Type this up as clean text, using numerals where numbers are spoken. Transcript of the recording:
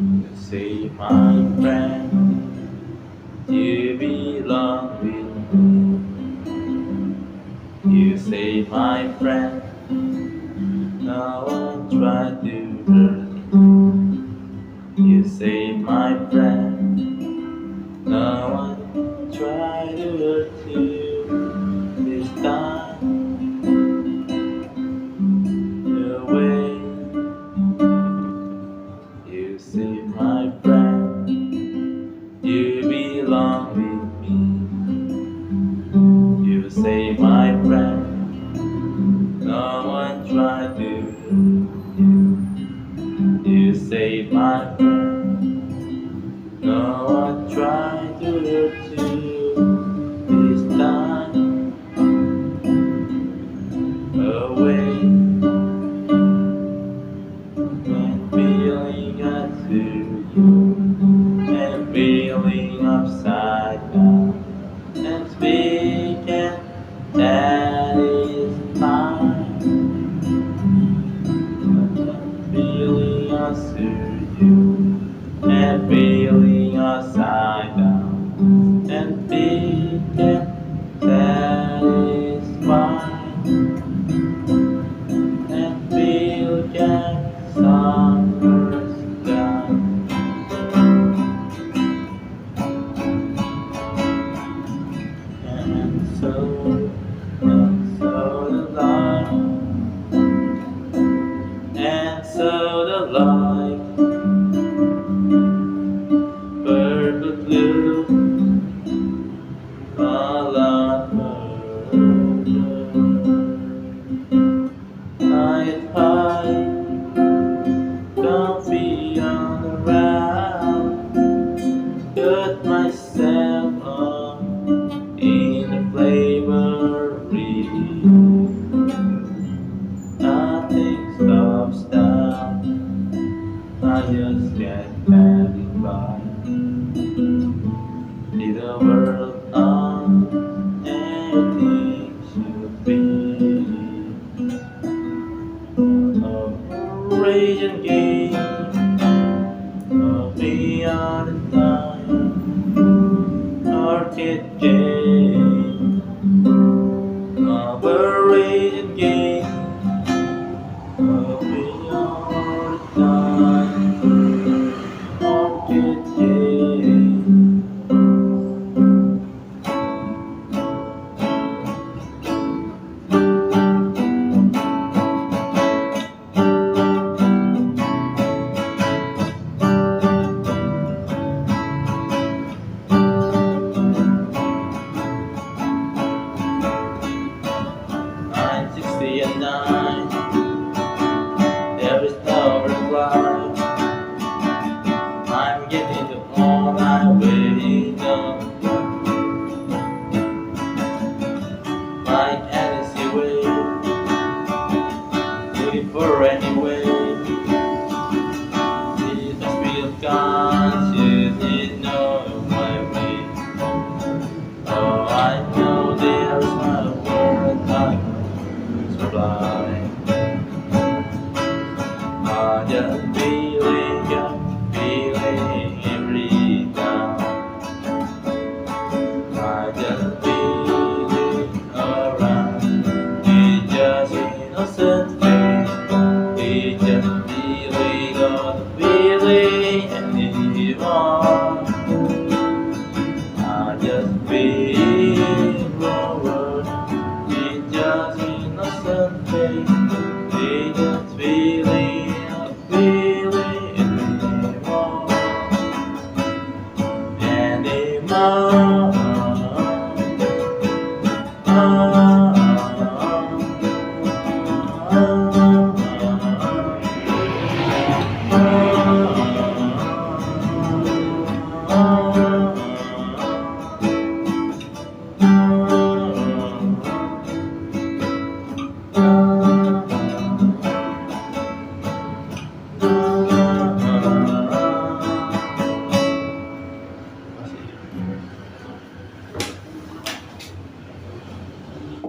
You say, my friend, you belong with me. You say, my friend, no one tried to hurt me. You say, my friend, no one tried to hurt you. This time, away. You say, my friend, you belong with me. You say, my friend, no one tried to hurt you. You say, my friend, no one tried to hurt you. This time, away. When feeling got to you, and feeling upside down, and speaking that is fine. Feeling us to you, and feeling upside down, and speaking that is fine. And feel get summers done. And so the light, and so the light, purple blue, all of night high, don't be on the round, cut myself on in a flavory. Nothing stops down, I just can't carried by. See the world on everything should be. A raging game of me all the time. Arcade game of a raging game of me all the time. Arcade game. 9:60 at night, there is no reply.